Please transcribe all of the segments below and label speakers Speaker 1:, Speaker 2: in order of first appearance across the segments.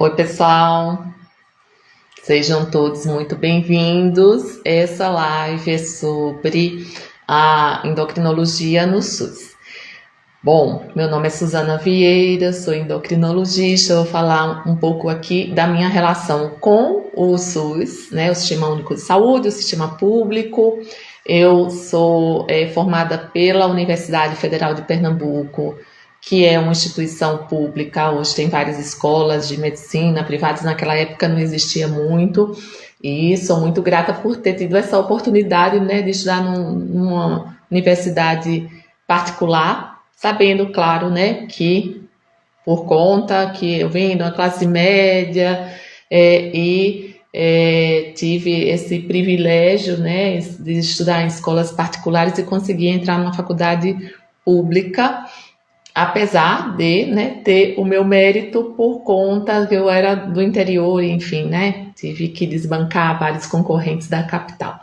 Speaker 1: Oi, pessoal, sejam todos muito bem-vindos. Essa live é sobre a endocrinologia no SUS. Bom, meu nome é Suzana Vieira, sou endocrinologista. Eu vou falar um pouco aqui da minha relação com o SUS, né, o Sistema Único de Saúde, o sistema público. Eu sou formada pela Universidade Federal de Pernambuco, que é uma instituição pública. Hoje tem várias escolas de medicina privadas, naquela época não existia muito, e sou muito grata por ter tido essa oportunidade, né, de estudar numa universidade particular, sabendo, claro, né, que por conta que eu venho de uma classe média tive esse privilégio, né, de estudar em escolas particulares e conseguir entrar numa faculdade pública, apesar de, né, ter o meu mérito por conta que eu era do interior, enfim, né, tive que desbancar vários concorrentes da capital.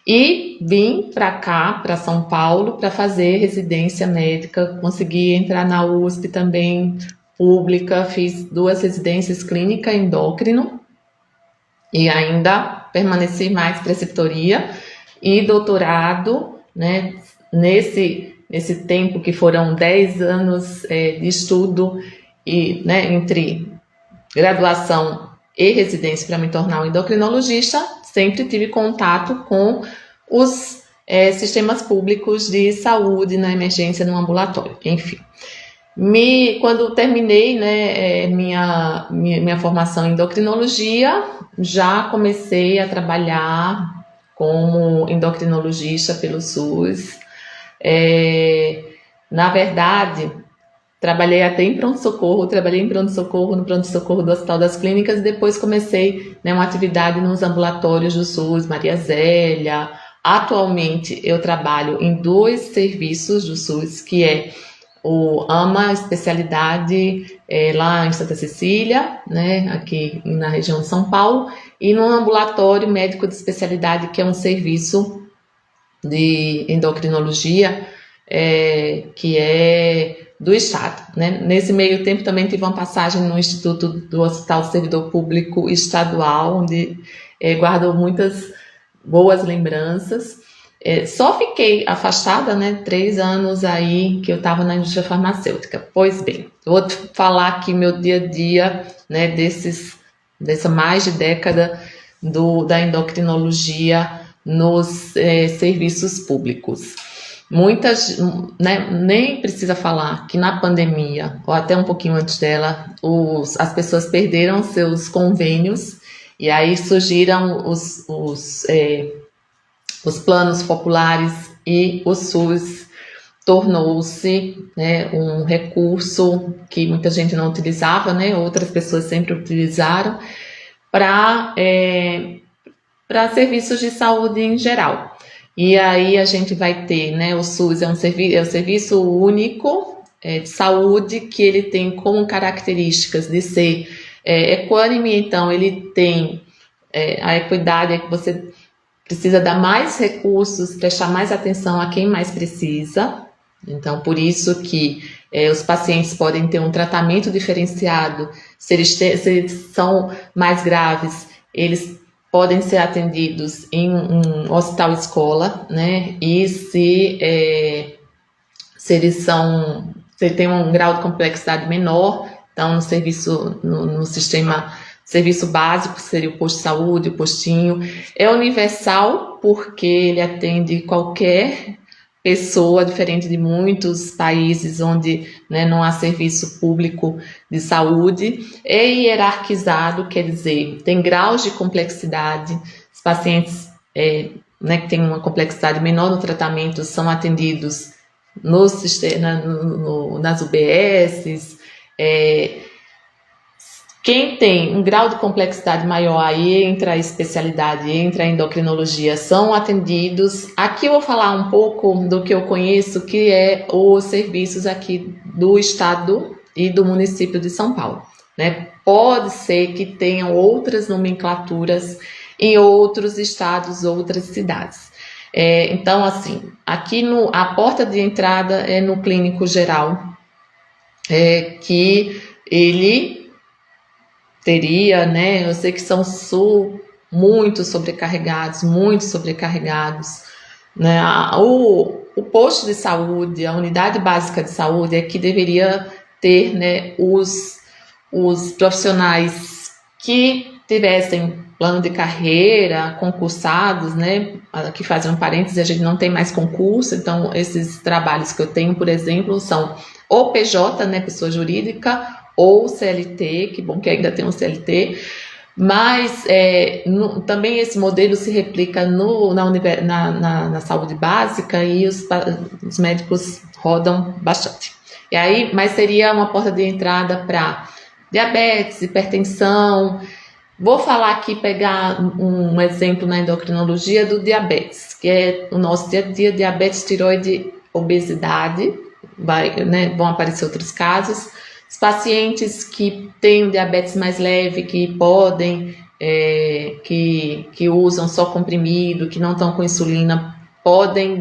Speaker 1: E vim para cá, para São Paulo, para fazer residência médica, consegui entrar na USP também, pública, fiz 2 residências clínica endócrino e ainda permaneci mais preceptoria e doutorado, né, nesse tempo que foram 10 anos de estudo e, né, entre graduação e residência para me tornar um endocrinologista, sempre tive contato com os sistemas públicos de saúde na emergência no ambulatório, enfim. Quando terminei, né, minha formação em endocrinologia, já comecei a trabalhar como endocrinologista pelo SUS. Na verdade, trabalhei até em pronto-socorro, no pronto-socorro do Hospital das Clínicas, e depois comecei, né, uma atividade nos ambulatórios do SUS, Maria Zélia. Atualmente eu trabalho em 2 serviços do SUS, que é o AMA Especialidade lá em Santa Cecília, né, aqui na região de São Paulo, e no ambulatório médico de especialidade, que é um serviço de endocrinologia que é do Estado, né? Nesse meio tempo também tive uma passagem no Instituto do Hospital Servidor Público Estadual, onde guardo muitas boas lembranças. Só fiquei afastada, né, 3 anos aí que eu estava na indústria farmacêutica. Pois bem, eu vou falar aqui meu dia a dia, né, dessa mais de década da endocrinologia nos serviços públicos. Muitas, né, nem precisa falar que na pandemia, ou até um pouquinho antes dela, as pessoas perderam seus convênios, e aí surgiram os planos populares, e o SUS tornou-se, né, um recurso que muita gente não utilizava, né, outras pessoas sempre utilizaram, para serviços de saúde em geral. E aí a gente vai ter, né, o SUS é o serviço único de saúde, que ele tem como características de ser equânime. Então ele tem a equidade, é que você precisa dar mais recursos, prestar mais atenção a quem mais precisa. Então, por isso que os pacientes podem ter um tratamento diferenciado. Se eles são mais graves, eles podem ser atendidos em um hospital escola, né? E se têm um grau de complexidade menor, então no sistema serviço básico, seria o posto de saúde, o postinho. É universal porque ele atende qualquer pessoa, diferente de muitos países onde, né, não há serviço público de saúde. É hierarquizado, quer dizer, tem graus de complexidade. Os pacientes né, que têm uma complexidade menor no tratamento são atendidos nas UBSs. Quem tem um grau de complexidade maior, aí entra a especialidade, entra a endocrinologia, são atendidos. Aqui eu vou falar um pouco do que eu conheço, que é os serviços aqui do estado e do município de São Paulo, né? Pode ser que tenham outras nomenclaturas em outros estados, outras cidades. Então, assim, aqui a porta de entrada é no clínico geral, que ele teria, né? Eu sei que são muito sobrecarregados, né? O posto de saúde, a unidade básica de saúde é que deveria ter, né, os profissionais que tivessem plano de carreira, concursados, né? Aqui fazem um parênteses, a gente não tem mais concurso, então esses trabalhos que eu tenho, por exemplo, são ou PJ, né, pessoa jurídica, ou CLT, que bom que ainda tem um CLT, mas também esse modelo se replica na saúde básica e os médicos rodam bastante. E aí, mas seria uma porta de entrada para diabetes, hipertensão. Vou falar aqui, pegar um exemplo na endocrinologia do diabetes, que é o nosso dia a dia: diabetes, tireoide, obesidade, vão aparecer outros casos. Os pacientes que têm diabetes mais leve, que podem, que usam só comprimido, que não estão com insulina,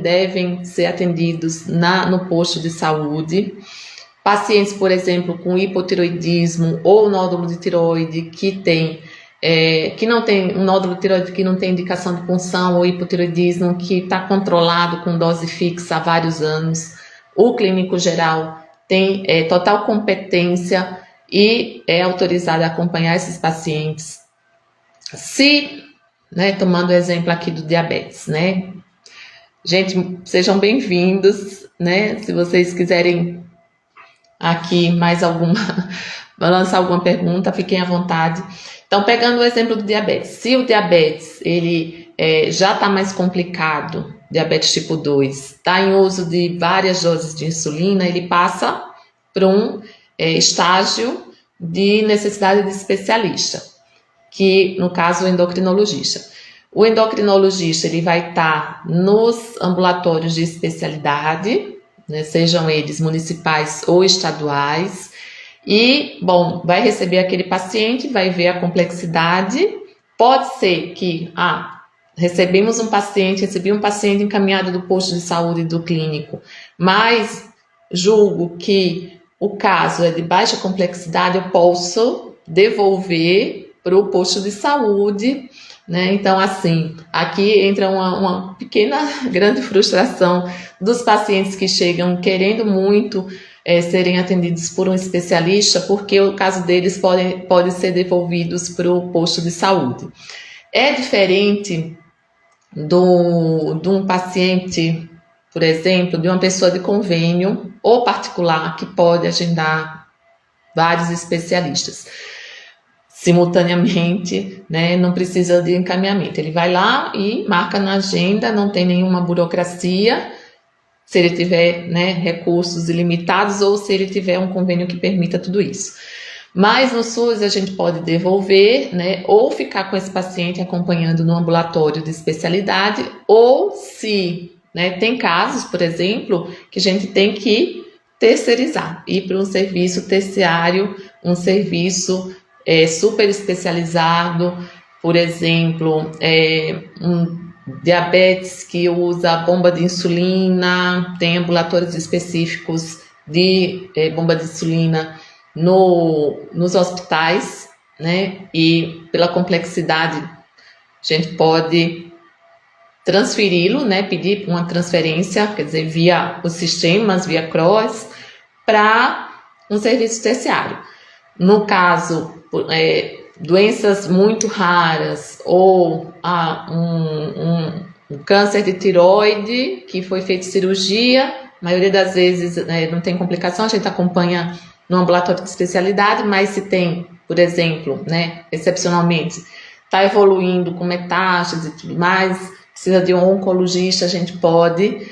Speaker 1: devem ser atendidos no posto de saúde. Pacientes, por exemplo, com hipotiroidismo ou nódulo de tiroide que não tem um nódulo de tiroide que não tem indicação de punção, ou hipotiroidismo que está controlado com dose fixa há vários anos. O clínico geral tem total competência e é autorizado a acompanhar esses pacientes. Tomando o exemplo aqui do diabetes, né? Gente, sejam bem-vindos, né? Se vocês quiserem aqui mais lançar alguma pergunta, fiquem à vontade. Então, pegando o exemplo do diabetes, se o diabetes ele já está mais complicado, diabetes tipo 2, está em uso de várias doses de insulina, ele passa para um estágio de necessidade de especialista, que no caso o endocrinologista. O endocrinologista ele vai estar nos ambulatórios de especialidade, né, sejam eles municipais ou estaduais, e, vai receber aquele paciente, vai ver a complexidade. Pode ser que, recebi um paciente encaminhado do posto de saúde do clínico, mas julgo que o caso é de baixa complexidade, eu posso devolver para o posto de saúde, né? Então, assim, aqui entra uma pequena, grande frustração dos pacientes que chegam querendo muito serem atendidos por um especialista, porque o caso deles pode ser devolvidos para o posto de saúde. É diferente de um paciente, por exemplo, de uma pessoa de convênio ou particular que pode agendar vários especialistas simultaneamente, né? Não precisa de encaminhamento. Ele vai lá e marca na agenda, não tem nenhuma burocracia, se ele tiver, né, recursos ilimitados ou se ele tiver um convênio que permita tudo isso. Mas no SUS a gente pode devolver, né, ou ficar com esse paciente acompanhando no ambulatório de especialidade, ou se, né, tem casos, por exemplo, que a gente tem que terceirizar, ir para um serviço terciário, um serviço super especializado, por exemplo, um diabetes que usa bomba de insulina, tem ambulatórios específicos de bomba de insulina nos hospitais, né? E pela complexidade, a gente pode transferi-lo, né? Pedir uma transferência, quer dizer, via os sistemas, via CROSS, para um serviço terciário. No caso, doenças muito raras ou um câncer de tireoide que foi feito cirurgia, a maioria das vezes não tem complicação, a gente acompanha no ambulatório de especialidade, mas se tem, por exemplo, né, excepcionalmente, está evoluindo com metástase e tudo mais, precisa de um oncologista, a gente pode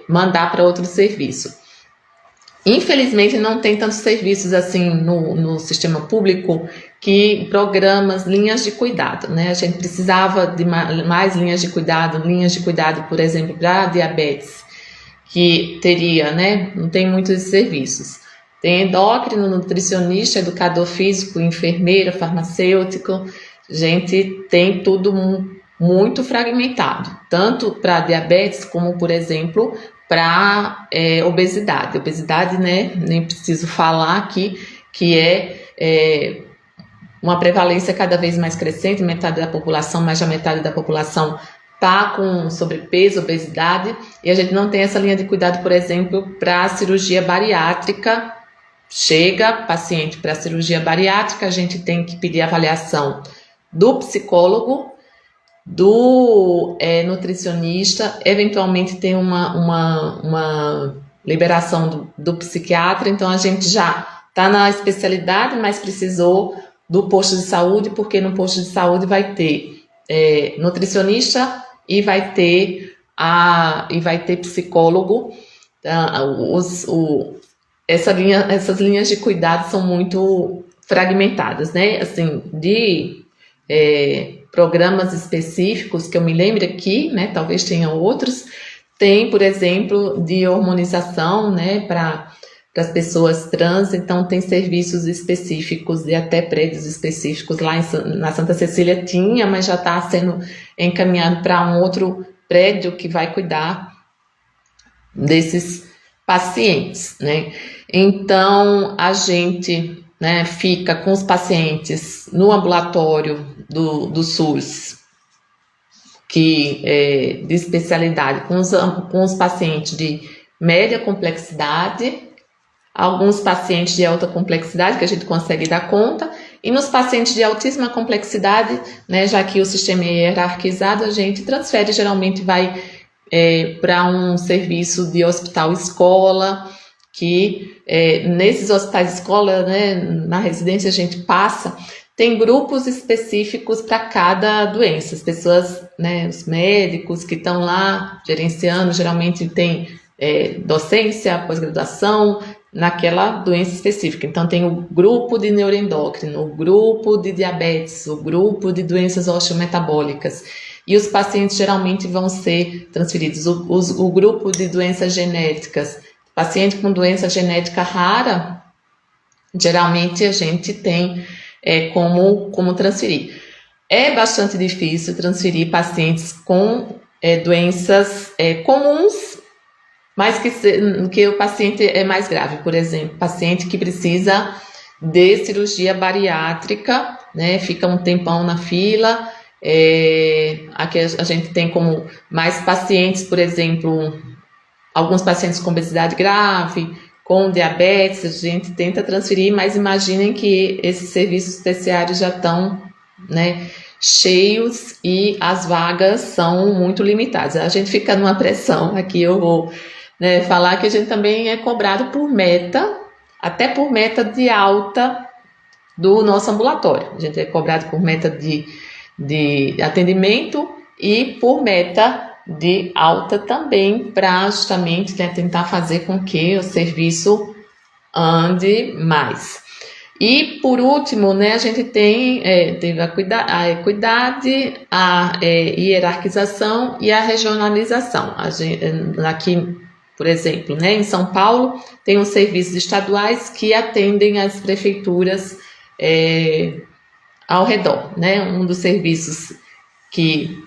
Speaker 1: mandar para outro serviço. Infelizmente, não tem tantos serviços assim no sistema público que programas, linhas de cuidado, né? A gente precisava de mais linhas de cuidado, por exemplo, para diabetes, que teria, né? Não tem muitos serviços. Tem endócrino, nutricionista, educador físico, enfermeira, farmacêutico. A gente tem tudo muito fragmentado, tanto para diabetes como, por exemplo, para obesidade. Obesidade, né, nem preciso falar aqui, que uma prevalência cada vez mais crescente, metade da população, mais da metade da população está com sobrepeso, obesidade, e a gente não tem essa linha de cuidado, por exemplo, para a cirurgia bariátrica. Chega paciente para cirurgia bariátrica, a gente tem que pedir avaliação do psicólogo, do nutricionista, eventualmente tem uma liberação do psiquiatra, então a gente já está na especialidade, mas precisou do posto de saúde, porque no posto de saúde vai ter nutricionista e vai ter psicólogo. Essas linhas de cuidado são muito fragmentadas, né? Assim, de programas específicos que eu me lembro aqui, né? Talvez tenha outros. Tem, por exemplo, de hormonização, né? Para as pessoas trans, então tem serviços específicos e até prédios específicos. Lá na Santa Cecília tinha, mas já está sendo encaminhado para um outro prédio que vai cuidar desses pacientes, né? Então a gente, né, fica com os pacientes no ambulatório do SUS, de especialidade, com os pacientes de média complexidade, alguns pacientes de alta complexidade que a gente consegue dar conta, e nos pacientes de altíssima complexidade, né, já que o sistema é hierarquizado, a gente transfere, geralmente vai para um serviço de hospital-escola, que nesses hospitais-escola, né, na residência a gente passa, tem grupos específicos para cada doença. As pessoas, né, os médicos que estão lá gerenciando, geralmente tem docência, pós-graduação, naquela doença específica. Então tem o grupo de neuroendócrino, o grupo de diabetes, o grupo de doenças osteometabólicas. E os pacientes geralmente vão ser transferidos. O grupo de doenças genéticas, paciente com doença genética rara, geralmente a gente tem como transferir. É bastante difícil transferir pacientes com doenças comuns, mas que o paciente é mais grave. Por exemplo, paciente que precisa de cirurgia bariátrica, né, fica um tempão na fila. Aqui a gente tem como mais pacientes, por exemplo, alguns pacientes com obesidade grave, com diabetes, a gente tenta transferir, mas imaginem que esses serviços terciários já estão, né, cheios e as vagas são muito limitadas. A gente fica numa pressão, aqui eu vou, né, falar que a gente também é cobrado por meta, até por meta de alta do nosso ambulatório. A gente é cobrado por meta de atendimento e por meta de alta também, para justamente, né, tentar fazer com que o serviço ande mais. E por último, né, a gente teve a equidade, a hierarquização e a regionalização. Aqui, por exemplo, né, em São Paulo, tem os serviços estaduais que atendem as prefeituras ao redor, né? Um dos serviços que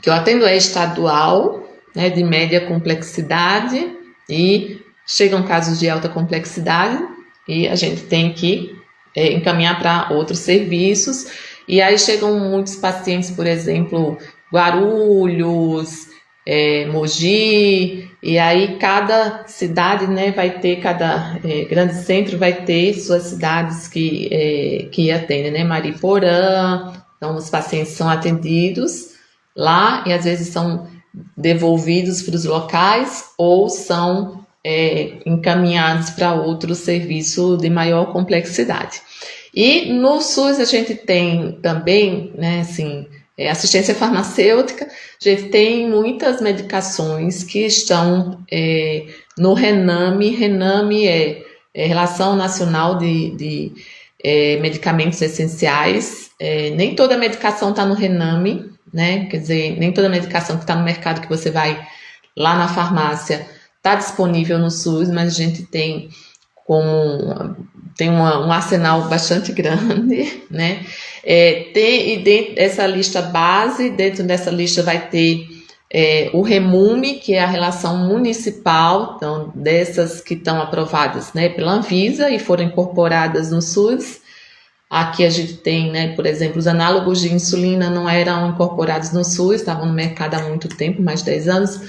Speaker 1: eu atendo é estadual, né, de média complexidade, e chegam casos de alta complexidade e a gente tem que encaminhar para outros serviços. E aí chegam muitos pacientes, por exemplo, Guarulhos, Mogi, e aí cada cidade, né, vai ter, cada grande centro vai ter suas cidades que atendem, né, Mariporã. Então os pacientes são atendidos lá e às vezes são devolvidos para os locais ou são encaminhados para outro serviço de maior complexidade. E no SUS a gente tem também, né, assim, assistência farmacêutica. A gente tem muitas medicações que estão no RENAME. RENAME é Relação Nacional de Medicamentos Essenciais. Nem toda medicação está no RENAME, né? Quer dizer, nem toda medicação que está no mercado, que você vai lá na farmácia, está disponível no SUS, mas a gente tem um arsenal bastante grande, né? E dentro dessa lista base, dentro dessa lista vai ter o REMUME, que é a relação municipal, então, dessas que estão aprovadas, né, pela Anvisa e foram incorporadas no SUS. Aqui a gente tem, né, por exemplo, os análogos de insulina não eram incorporados no SUS, estavam no mercado há muito tempo, mais de 10 anos,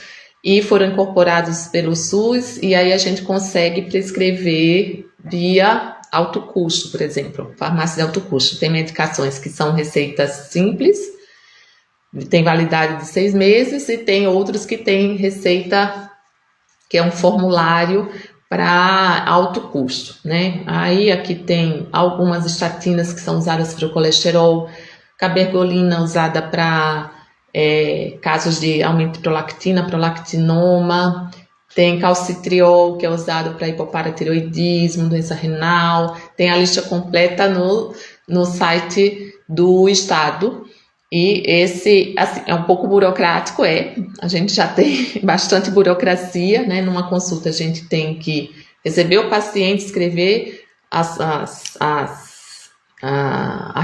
Speaker 1: e foram incorporados pelo SUS, e aí a gente consegue prescrever via alto custo, por exemplo, farmácia de alto custo. Tem medicações que são receitas simples, tem validade de 6 meses, e tem outros que têm receita, que é um formulário para alto custo, né? Aí aqui tem algumas estatinas que são usadas para o colesterol, cabergolina usada para casos de aumento de prolactina, prolactinoma, tem calcitriol, que é usado para hipoparatireoidismo, doença renal, tem a lista completa no site do estado. E esse, assim, é um pouco burocrático, a gente já tem bastante burocracia, né? Numa consulta a gente tem que receber o paciente, escrever a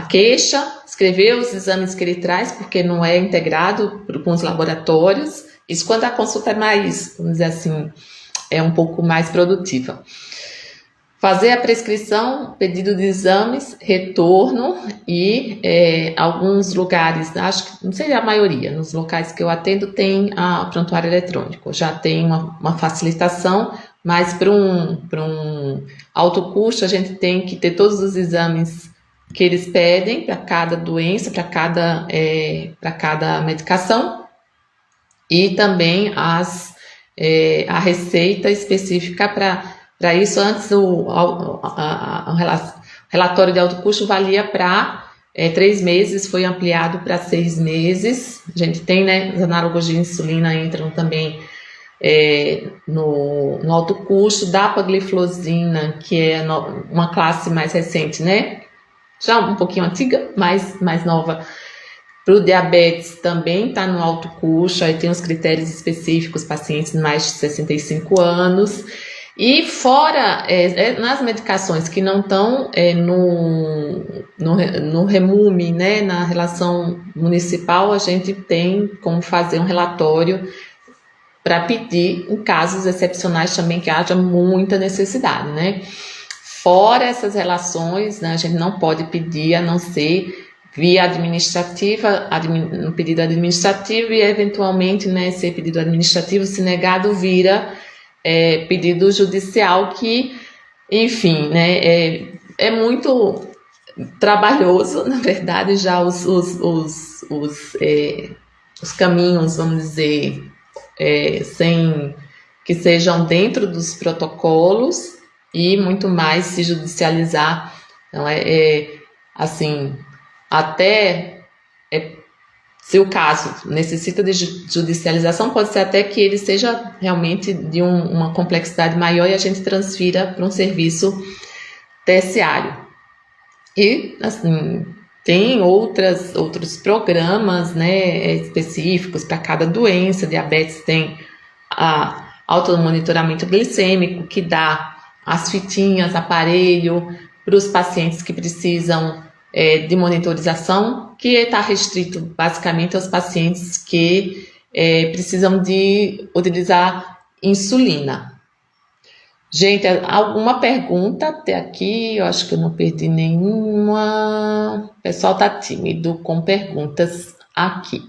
Speaker 1: queixa, escrever os exames que ele traz, porque não é integrado com os laboratórios. Isso quando a consulta é mais, vamos dizer assim, é um pouco mais produtiva. Fazer a prescrição, pedido de exames, retorno e alguns lugares, acho que não sei a maioria, nos locais que eu atendo tem a prontuário eletrônico, já tem uma facilitação, mas para um alto custo a gente tem que ter todos os exames que eles pedem para cada doença, para cada medicação e também a receita específica para isso. Antes o relatório de alto custo valia para 3 meses, foi ampliado para 6 meses. A gente tem, né, os análogos de insulina entram também no alto custo. Dapagliflozina, que é uma classe mais recente, né, já um pouquinho antiga, mais nova. Para o diabetes também está no alto custo, aí tem os critérios específicos, pacientes mais de 65 anos. E fora, nas medicações que não estão no REMUME, né, na relação municipal, a gente tem como fazer um relatório para pedir em casos excepcionais também que haja muita necessidade, né. Fora essas relações, né, a gente não pode pedir a não ser via administrativa, um pedido administrativo e eventualmente, né, esse pedido administrativo, se negado, vira pedido judicial, que, enfim, né, é muito trabalhoso, na verdade, já os caminhos, vamos dizer, sem que sejam dentro dos protocolos e muito mais se judicializar. Então, assim, até se o caso necessita de judicialização, pode ser até que ele seja realmente de uma complexidade maior e a gente transfira para um serviço terciário. E, assim, tem outros programas, né, específicos para cada doença. Diabetes tem a automonitoramento glicêmico, que dá as fitinhas, aparelho para os pacientes que precisam de monitorização, que está restrito basicamente aos pacientes que precisam de utilizar insulina. Gente, alguma pergunta até aqui? Eu acho que eu não perdi nenhuma. O pessoal está tímido com perguntas aqui.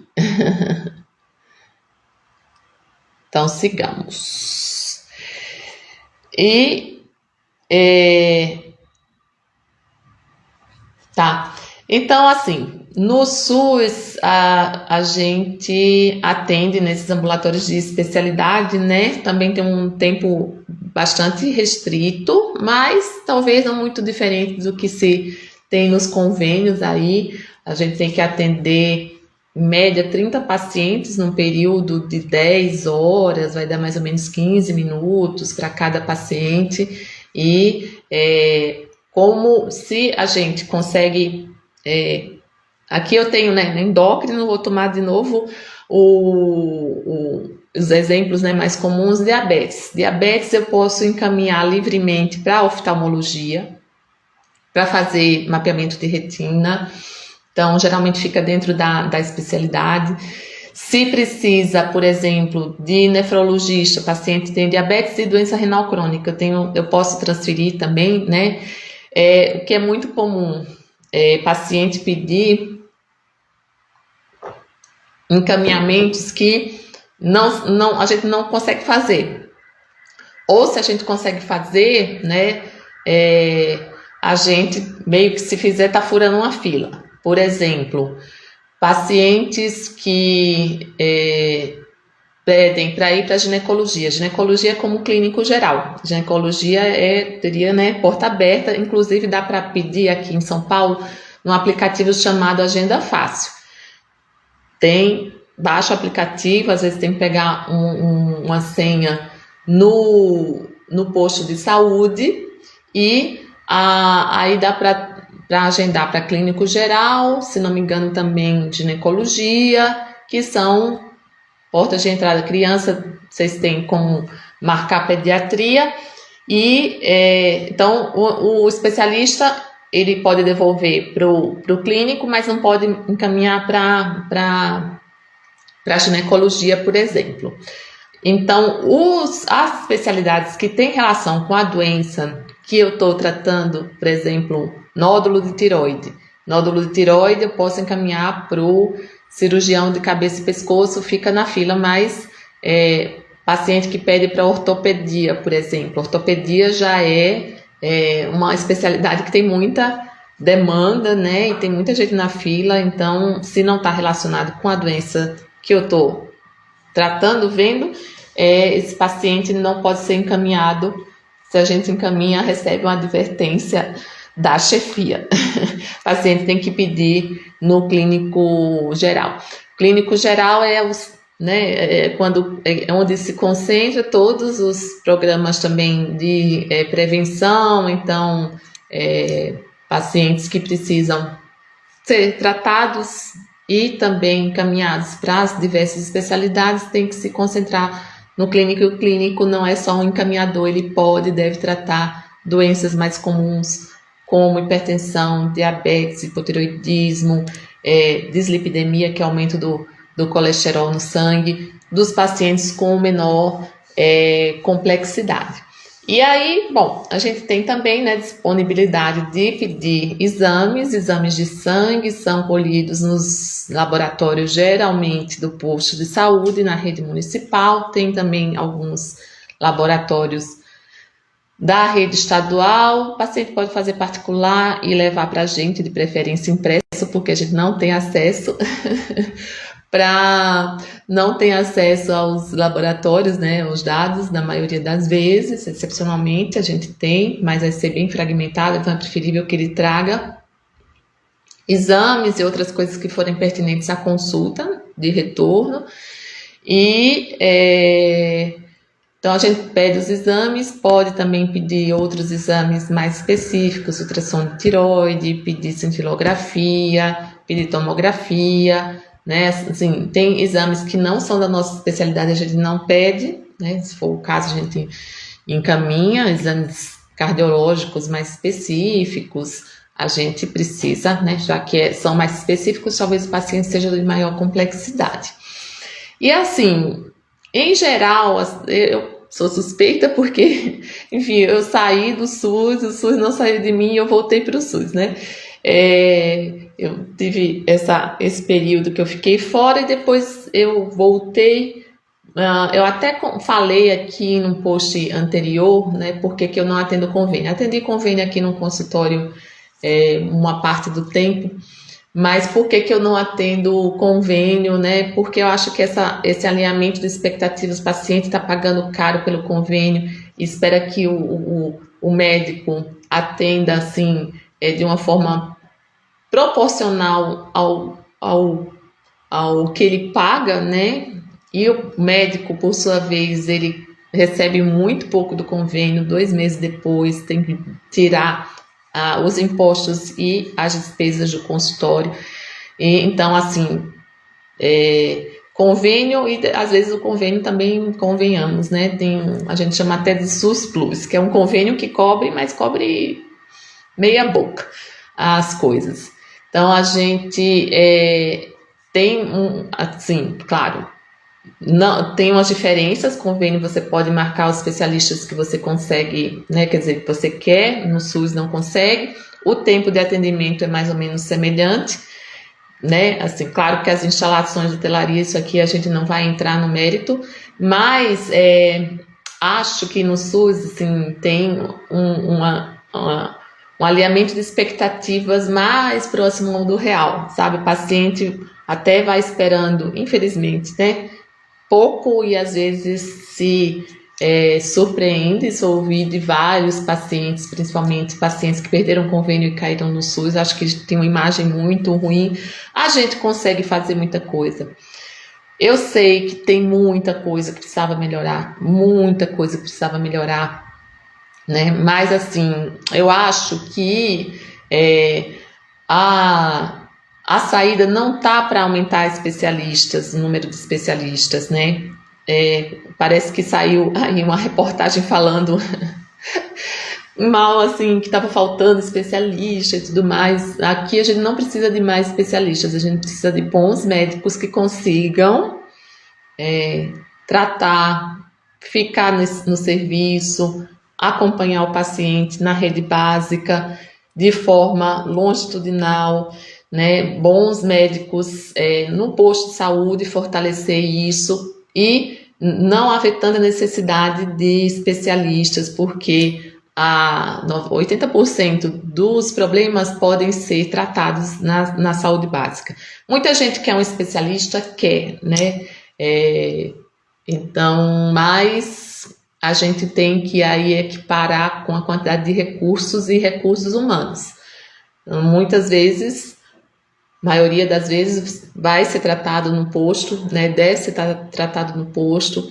Speaker 1: Então, sigamos. Tá. Então, assim, no SUS a gente atende nesses ambulatórios de especialidade, né? Também tem um tempo bastante restrito, mas talvez não muito diferente do que se tem nos convênios aí. A gente tem que atender, em média, 30 pacientes num período de 10 horas, vai dar mais ou menos 15 minutos para cada paciente. E como se a gente consegue... aqui eu tenho, né, endócrino, vou tomar de novo os exemplos, né, mais comuns. Diabetes eu posso encaminhar livremente para oftalmologia, para fazer mapeamento de retina. Então, geralmente fica dentro da especialidade. Se precisa, por exemplo, de nefrologista, o paciente tem diabetes e doença renal crônica, eu posso transferir também, né? O que é muito comum paciente pedir encaminhamentos que a gente não consegue fazer. Ou se a gente consegue fazer, né, a gente meio que se fizer tá furando uma fila. Por exemplo, pacientes que pedem para ir para ginecologia. Ginecologia é como clínico geral. Ginecologia teria, né, porta aberta. Inclusive dá para pedir aqui em São Paulo num aplicativo chamado Agenda Fácil. Baixa o aplicativo, às vezes tem que pegar uma senha no posto de saúde e aí dá para agendar para clínico geral, se não me engano também ginecologia, que são portas de entrada. Criança, vocês têm como marcar pediatria e então o especialista ele pode devolver para o clínico, mas não pode encaminhar para ginecologia, por exemplo. Então, as especialidades que têm relação com a doença que eu estou tratando, por exemplo, nódulo de tireoide. Nódulo de tireoide eu posso encaminhar para o cirurgião de cabeça e pescoço, fica na fila, mas paciente que pede para ortopedia, por exemplo. Ortopedia já é uma especialidade que tem muita demanda, né? E tem muita gente na fila, então, se não está relacionado com a doença que eu estou tratando, vendo, esse paciente não pode ser encaminhado. Se a gente encaminha, recebe uma advertência da chefia. O paciente tem que pedir no clínico geral. Clínico geral é onde se concentra todos os programas também de prevenção. Então, pacientes que precisam ser tratados e também encaminhados para as diversas especialidades têm que se concentrar no clínico. E o clínico não é só um encaminhador, ele deve tratar doenças mais comuns como hipertensão, diabetes, hipotireoidismo, dislipidemia, que é aumento do colesterol no sangue, dos pacientes com menor complexidade. E aí, bom, a gente tem também, né, disponibilidade de pedir exames de sangue, são colhidos nos laboratórios geralmente do posto de saúde, na rede municipal, tem também alguns laboratórios da rede estadual. O paciente pode fazer particular e levar para a gente, de preferência impresso, porque a gente não tem acesso aos laboratórios, né, os dados, na maioria das vezes, excepcionalmente a gente tem, mas vai ser bem fragmentado, então é preferível que ele traga exames e outras coisas que forem pertinentes à consulta de retorno. E então a gente pede os exames, pode também pedir outros exames mais específicos, ultrassom de tireoide, pedir cintilografia, pedir tomografia, né? Assim, tem exames que não são da nossa especialidade, a gente não pede, né? Se for o caso, a gente encaminha. Exames cardiológicos mais específicos, a gente precisa, né? Já que são mais específicos, talvez o paciente seja de maior complexidade. E assim, em geral, eu sou suspeita porque, enfim, eu saí do SUS, o SUS não saiu de mim e eu voltei para o SUS, né? Eu tive esse período que eu fiquei fora e depois eu voltei. Eu até falei aqui num post anterior, né, porque que eu não atendo convênio. Atendi convênio aqui no consultório uma parte do tempo, mas por que eu não atendo convênio, né? Porque eu acho que esse alinhamento de expectativas, o paciente está pagando caro pelo convênio e espera que o médico atenda assim, de uma forma proporcional ao que ele paga, né? E o médico, por sua vez, ele recebe muito pouco do convênio, 2 meses depois tem que tirar os impostos e as despesas do consultório. Então, assim, convênio, e às vezes o convênio também, convenhamos, né? A gente chama até de SUS Plus, que é um convênio que cobre, mas cobre meia boca as coisas. Então, a gente tem assim, claro, Não, tem umas diferenças, convênio você pode marcar os especialistas que você consegue, né, quer dizer, que você quer, no SUS não consegue. O tempo de atendimento é mais ou menos semelhante, né? Assim, claro que as instalações de hotelaria, isso aqui a gente não vai entrar no mérito, mas acho que no SUS, assim, tem um alinhamento de expectativas mais próximo do real, sabe? O paciente até vai esperando, infelizmente, né? Pouco e às vezes se surpreende. Isso eu ouvi de vários pacientes, principalmente pacientes que perderam convênio e caíram no SUS. Acho que tem uma imagem muito ruim. A gente consegue fazer muita coisa. Eu sei que tem muita coisa que precisava melhorar, muita coisa que precisava melhorar, né? Mas assim, eu acho que a saída não tá para aumentar especialistas, o número de especialistas, né? Parece que saiu aí uma reportagem falando mal, assim, que estava faltando especialista e tudo mais. Aqui a gente não precisa de mais especialistas, a gente precisa de bons médicos que consigam tratar, ficar no serviço, acompanhar o paciente na rede básica de forma longitudinal, né? Bons médicos no posto de saúde, fortalecer isso e não afetando a necessidade de especialistas, porque 80% dos problemas podem ser tratados na saúde básica. Muita gente quer um especialista, quer, né? Então, mas a gente tem que aí equiparar com a quantidade de recursos e recursos humanos. Então, muitas vezes, maioria das vezes, vai ser tratado no posto, né? Deve ser tratado no posto.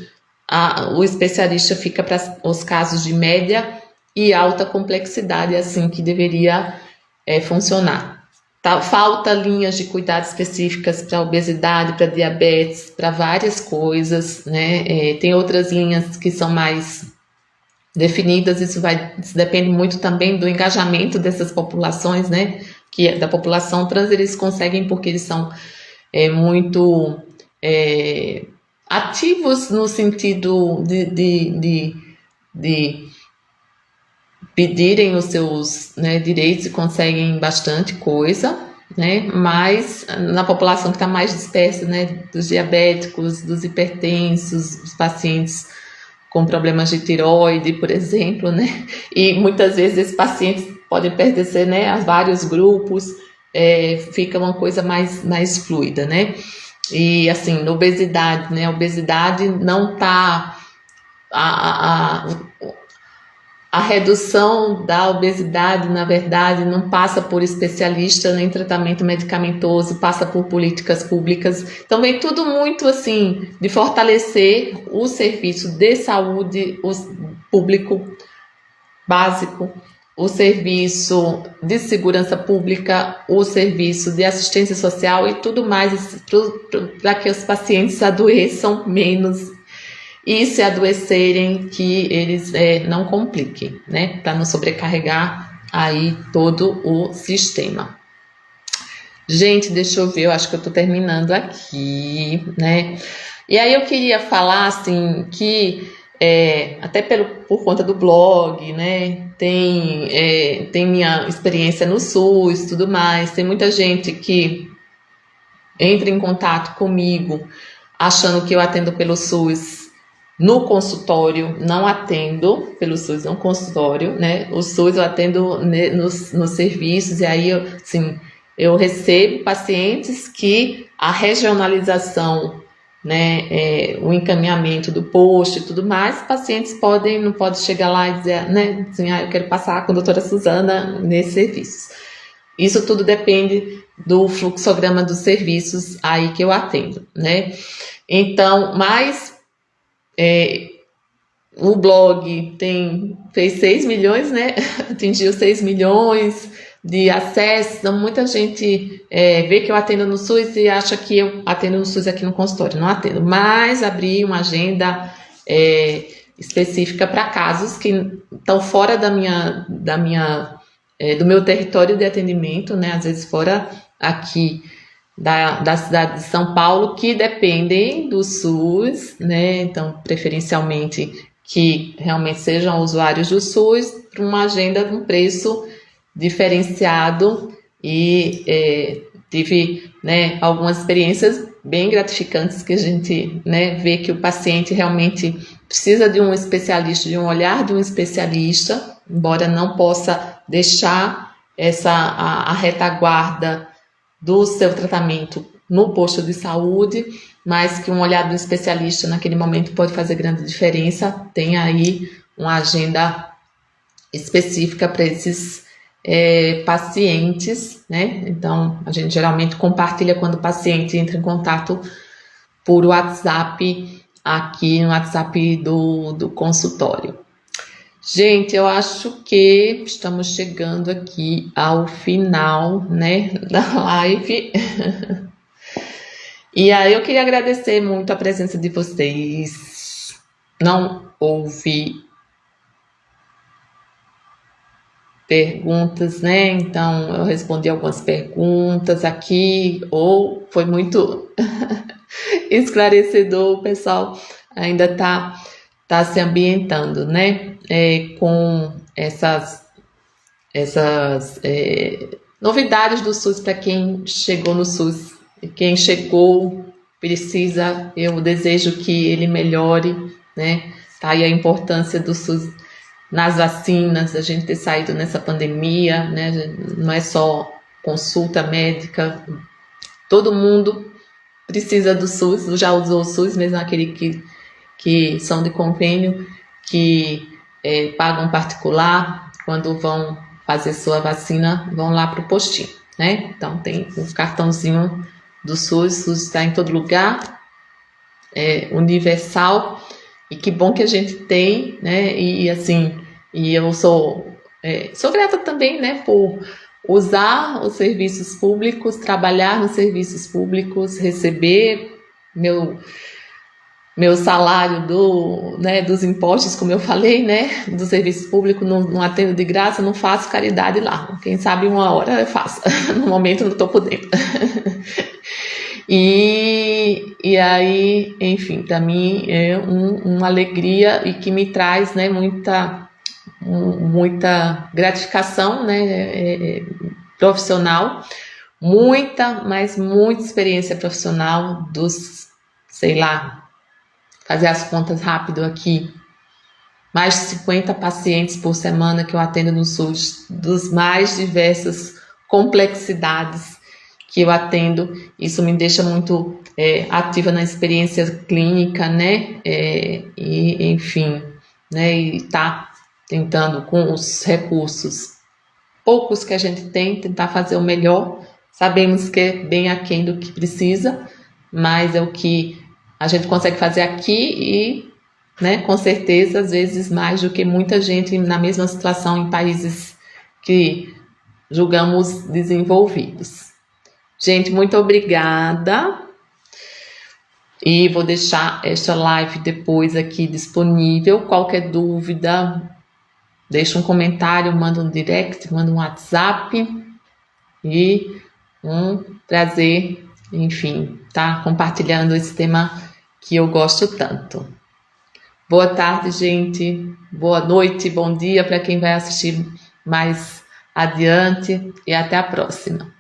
Speaker 1: O especialista fica para os casos de média e alta complexidade, assim que deveria funcionar. Falta linhas de cuidado específicas para obesidade, para diabetes, para várias coisas, né? Tem outras linhas que são mais definidas. Isso depende muito também do engajamento dessas populações, né? Que da população trans eles conseguem, porque eles são muito ativos no sentido de pedirem os seus, né, direitos e conseguem bastante coisa, né? Mas na população que está mais dispersa, né, dos diabéticos, dos hipertensos, dos pacientes com problemas de tireoide, por exemplo, né? E muitas vezes esses pacientes podem pertencer, né, a vários grupos, fica uma coisa mais fluida, né? E assim, na obesidade, né? A obesidade não está a redução da obesidade, na verdade, não passa por especialista nem tratamento medicamentoso, passa por políticas públicas. Então, vem tudo muito assim, de fortalecer o serviço de saúde público básico, o serviço de segurança pública, o serviço de assistência social e tudo mais para que os pacientes adoeçam menos. E se adoecerem, que eles não compliquem, né? Para não sobrecarregar aí todo o sistema. Gente, deixa eu ver, eu acho que eu tô terminando aqui, né? E aí eu queria falar, assim, que até por conta do blog, né? Tem minha experiência no SUS e tudo mais. Tem muita gente que entra em contato comigo achando que eu atendo pelo SUS no consultório. Não atendo pelo SUS no consultório, né? O SUS eu atendo nos serviços, e aí eu recebo pacientes que a regionalização, né, o encaminhamento do posto e tudo mais, pacientes não podem chegar lá e dizer, né, assim, eu quero passar com a doutora Suzana nesse serviço. Isso tudo depende do fluxograma dos serviços aí que eu atendo, né? Então, mas o blog fez 6 milhões, né? Atingiu 6 milhões de acessos. Então, muita gente vê que eu atendo no SUS e acha que eu atendo no SUS aqui no consultório. Não atendo, mas abri uma agenda específica para casos que estão fora do meu território de atendimento, né? Às vezes fora aqui da cidade de São Paulo, que dependem do SUS, né? Então, preferencialmente que realmente sejam usuários do SUS, para uma agenda com preço diferenciado e tive, né, algumas experiências bem gratificantes que a gente, né, vê que o paciente realmente precisa de um especialista, de um olhar de um especialista, embora não possa deixar a retaguarda do seu tratamento no posto de saúde, mas que um olhar do especialista naquele momento pode fazer grande diferença. Tem aí uma agenda específica para esses pacientes, né? Então, a gente geralmente compartilha quando o paciente entra em contato por WhatsApp, aqui no WhatsApp do consultório. Gente, eu acho que estamos chegando aqui ao final, né, da live. E aí eu queria agradecer muito a presença de vocês. Não houve perguntas, né? Então eu respondi algumas perguntas aqui, ou foi muito esclarecedor, o pessoal ainda tá se ambientando, né? Com essas novidades do SUS para quem chegou no SUS. E quem chegou precisa, eu desejo que ele melhore, né? Tá aí a importância do SUS nas vacinas, a gente ter saído nessa pandemia, né? Não é só consulta médica, todo mundo precisa do SUS, já usou o SUS, mesmo aquele que são de convênio, que pagam particular, quando vão fazer sua vacina, vão lá para o postinho, né? Então tem um cartãozinho do SUS, o SUS está em todo lugar, universal, e que bom que a gente tem, né? E assim, e eu sou grata também, né, por usar os serviços públicos, trabalhar nos serviços públicos, receber meu salário dos impostos, como eu falei, né, do serviço público, não atendo de graça, não faço caridade lá. Quem sabe uma hora eu faço, no momento não estou podendo. E aí, enfim, para mim é uma alegria e que me traz, né, muita gratificação, né, profissional, mas muita experiência profissional sei lá, fazer as contas rápido aqui, mais de 50 pacientes por semana que eu atendo no SUS, dos mais diversas complexidades que eu atendo. Isso me deixa muito ativa na experiência clínica, né? E enfim, né? E tá tentando, com os recursos poucos que a gente tem, tentar fazer o melhor. Sabemos que é bem aquém do que precisa, mas é o que a gente consegue fazer aqui e, né, com certeza, às vezes mais do que muita gente na mesma situação em países que julgamos desenvolvidos. Gente, muito obrigada. E vou deixar esta live depois aqui disponível. Qualquer dúvida, deixa um comentário, manda um direct, manda um WhatsApp. E um prazer, enfim, tá compartilhando esse tema que eu gosto tanto. Boa tarde, gente. Boa noite, bom dia para quem vai assistir mais adiante e até a próxima.